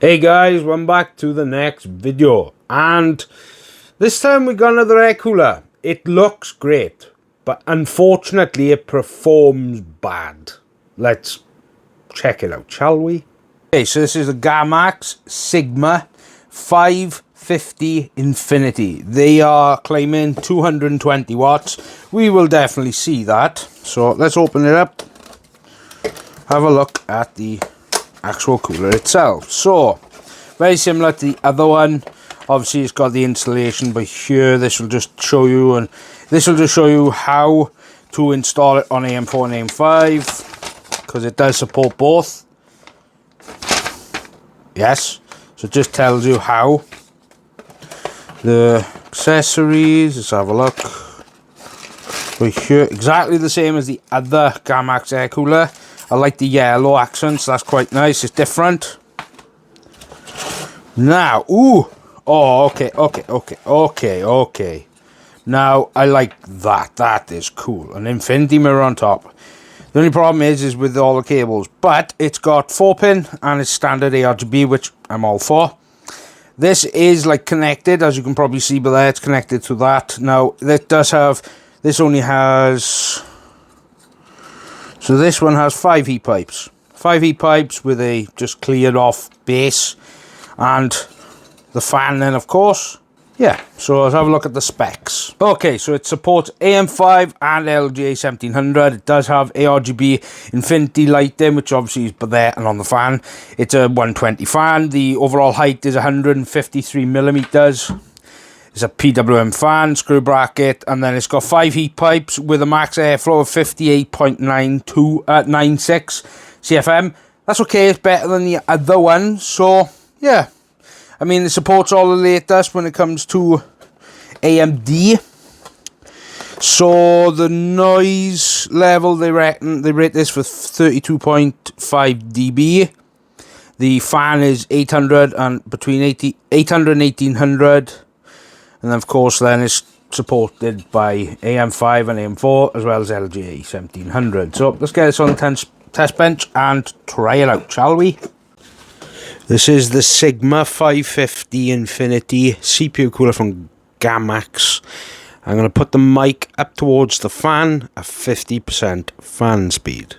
Hey guys, welcome back to the next video, and this time we got another air cooler. It looks great, but unfortunately it performs bad. Let's check it out, shall we? Okay, so this is the Gamemax Sigma 550 Infinity. They are claiming 220 watts. We will definitely see that. So let's open it up, have a look at the actual cooler itself. So very similar to the other one. Obviously it's got the installation, but here this will just show you, and this will just show you how to install it on AM4 and AM5, because it does support both. Yes, so it just tells you how. The accessories, let's have a look. Right here, exactly the same as the other Gamemax air cooler. I like the yellow accents, that's quite nice, it's different. Now, oh, okay. Now, I like that, that is cool. An infinity mirror on top. The only problem is with all the cables, but it's got 4-pin and it's standard ARGB, which I'm all for. This is like connected, as you can probably see by there, it's connected to that. Now, this only has... So this one has 5 heat pipes. 5 heat pipes with a just cleared off base. And the fan then, of course. Yeah, so let's have a look at the specs. Okay, so it supports AM5 and LGA 1700. It does have ARGB infinity lighting, which obviously is there and on the fan. It's a 120 fan. The overall height is 153 millimeters. It's a PWM fan, screw bracket, and then it's got 5 heat pipes with a max airflow of 58.96 CFM. That's okay, it's better than the other one, so yeah. I mean, it supports all the latest when it comes to AMD. So the noise level, they rate this for 32.5 dB. The fan is 800 and between 800 and 1800. And then, of course, then it's supported by AM5 and AM4, as well as LGA 1700. So let's get this on the test bench and try it out, shall we? This is the Sigma 550 Infinity CPU cooler from Gamemax. I'm going to put the mic up towards the fan at 50% fan speed.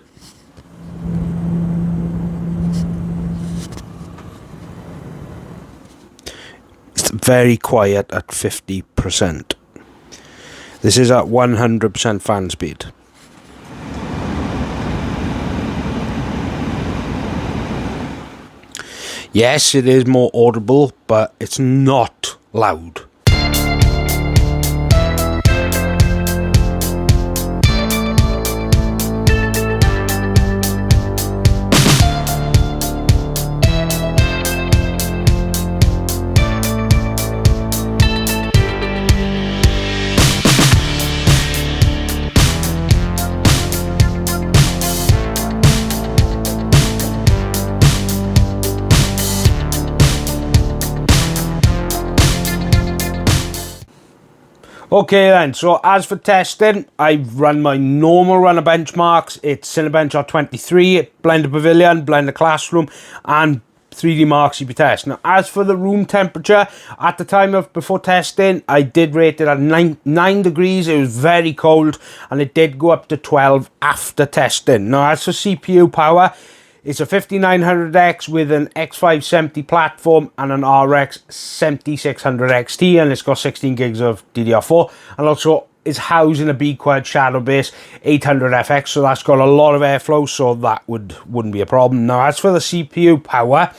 Very quiet at 50%. This is at 100% fan speed. Yes, it is more audible, but it's not loud. Okay then, so as for testing, I've run my normal run of benchmarks. It's Cinebench R23, Blender Pavilion, Blender Classroom, and 3D Mark CPU test. Now, as for the room temperature, at the time of before testing, I did rate it at 9 degrees. It was very cold, and it did go up to 12 after testing. Now, as for CPU power, it's a 5900X with an X570 platform and an RX 7600 XT, and it's got 16 gigs of DDR4, and also is housed in a B-Quad Shadow Base 800FX, so that's got a lot of airflow, so that wouldn't be a problem. Now, as for the CPU power,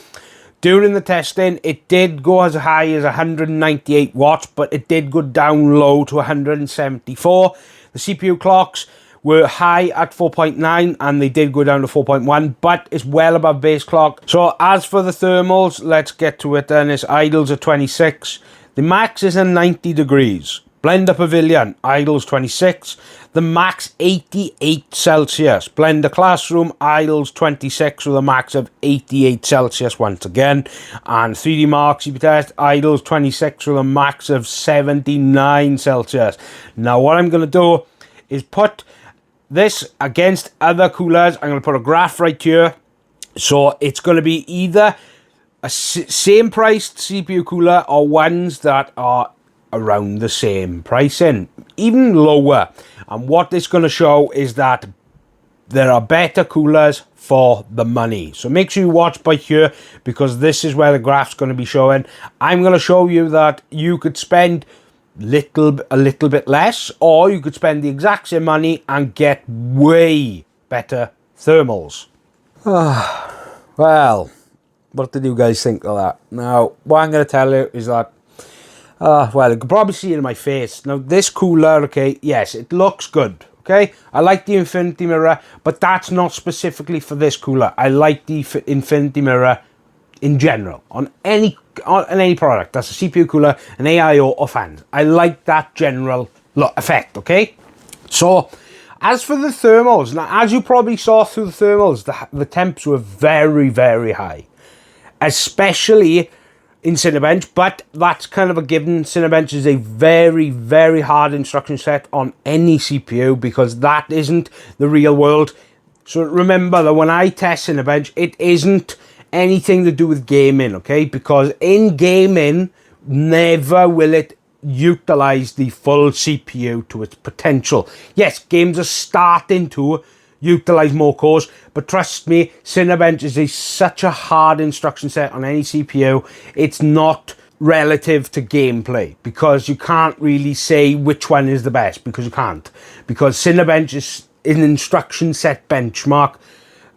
during the testing, it did go as high as 198 watts, but it did go down low to 174. The CPU clocks were high at 4.9 and they did go down to 4.1, but it's well above base clock. So as for the thermals, let's get to it then. It's idles at 26. The max is at 90 degrees. Blender Pavilion, idles 26. The max 88 Celsius. Blender Classroom, idles 26 with a max of 88 Celsius once again. And 3D Mark CPU test, idles 26 with a max of 79 Celsius. Now what I'm going to do is put this against other coolers. I'm going to put a graph right here. So it's going to be either same priced CPU cooler or ones that are around the same pricing, even lower. And what this going to show is that there are better coolers for the money. So make sure you watch by here, because this is where the graph's going to be showing. I'm going to show you that you could spend a little bit less, or you could spend the exact same money and get way better thermals. Well, what did you guys think of that? Now, what I'm going to tell you is that, well, you can probably see it in my face. Now, this cooler, okay, yes, it looks good, okay? I like the infinity mirror, but that's not specifically for this cooler. I like the infinity mirror in general, on any product. That's a CPU cooler, an AIO, or fans. I like that general effect, okay? So, as for the thermals, now, as you probably saw through the thermals, the temps were very, very high. Especially in Cinebench, but that's kind of a given. Cinebench is a very, very hard instruction set on any CPU, because that isn't the real world. So remember that when I test Cinebench, it isn't anything to do with gaming, okay? Because in gaming, never will it utilize the full CPU to its potential. Yes, games are starting to utilize more cores, but trust me, Cinebench is such a hard instruction set on any CPU. It's not relative to gameplay, because you can't really say which one is the best, because you can't, because Cinebench is an instruction set benchmark,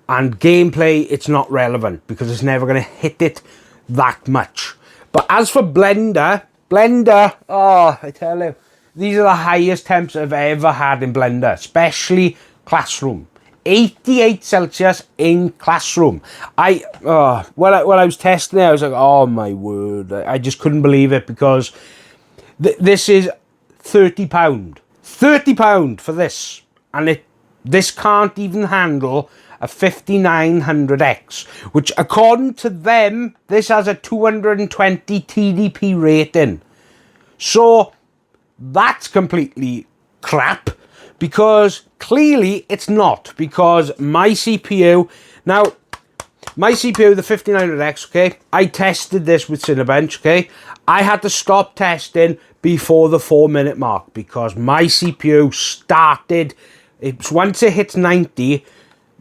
and gameplay, it's not relevant, because it's never going to hit it that much. But as for Blender, oh, I tell you, these are the highest temps I've ever had in Blender, especially Classroom. 88 Celsius in Classroom. When I was testing it, I was like, oh my word, I just couldn't believe it, because this is £30. £30 for this, and this can't even handle a 5900X, which according to them, this has a 220 TDP rating. So that's completely crap, because clearly it's not, because my CPU, the 5900X, okay, I tested this with Cinebench, okay, I had to stop testing before the 4-minute mark, because my CPU started, once it hits 90,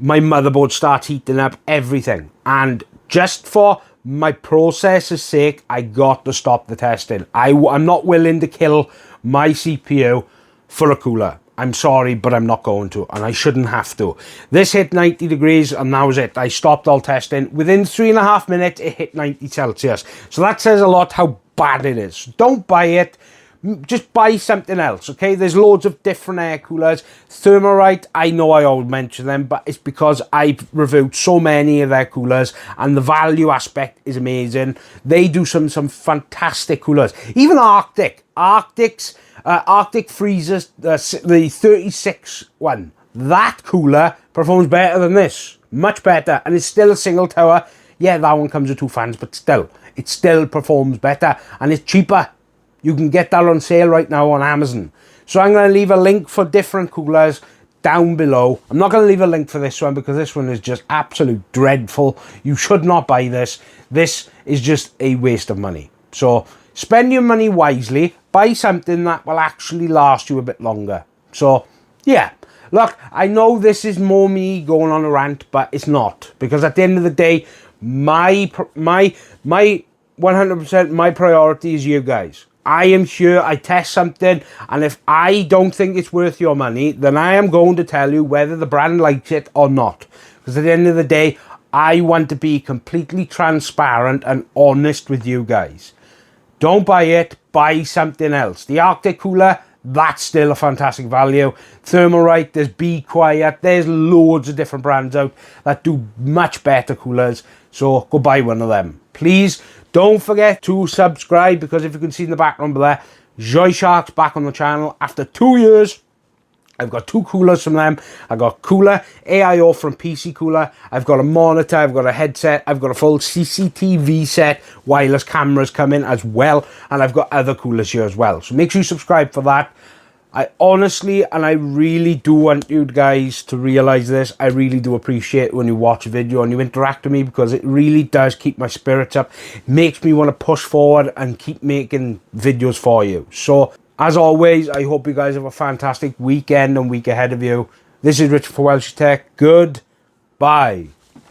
my motherboard starts heating up everything, and just for my processor's sake, I got to stop the testing. I'm not willing to kill my CPU for a cooler. I'm sorry, but I'm not going to, and I shouldn't have to. This hit 90 degrees, and that was it. I stopped all testing. Within 3.5 minutes, it hit 90 Celsius. So that says a lot how bad it is. Don't buy it. Just buy something else, okay? There's loads of different air coolers. Thermalright, I know I always mention them, but it's because I've reviewed so many of their coolers, and the value aspect is amazing. They do some fantastic coolers. Even Arctic Freezers, the 36 one, that cooler performs better than this, much better, and it's still a single tower. Yeah, that one comes with 2 fans, but still, it still performs better, and it's cheaper. You can get that on sale right now on Amazon. So I'm going to leave a link for different coolers down below. I'm not going to leave a link for this one, because this one is just absolute dreadful. You should not buy this. This is just a waste of money. So spend your money wisely. Buy something that will actually last you a bit longer. So yeah, look, I know this is more me going on a rant, but it's not, because at the end of the day, my 100% my priority is you guys. I am here, I test something, and if I don't think it's worth your money, then I am going to tell you whether the brand likes it or not. Because at the end of the day, I want to be completely transparent and honest with you guys. Don't buy it, buy something else. The Arctic cooler, that's still a fantastic value. Thermalright, there's Be Quiet, there's loads of different brands out that do much better coolers. So go buy one of them. Please don't forget to subscribe, because if you can see in the background there, WELSHYTECH's back on the channel after 2 years. I've got 2 coolers from them. I've got cooler, AIO from PC Cooler. I've got a monitor, I've got a headset, I've got a full CCTV set, wireless cameras come in as well, and I've got other coolers here as well. So make sure you subscribe for that. I honestly, and I really do want you guys to realize this, I really do appreciate when you watch a video and you interact with me, because it really does keep my spirits up. It makes me want to push forward and keep making videos for you. So, as always, I hope you guys have a fantastic weekend and week ahead of you. This is Richard for WELSHYTECH. Goodbye.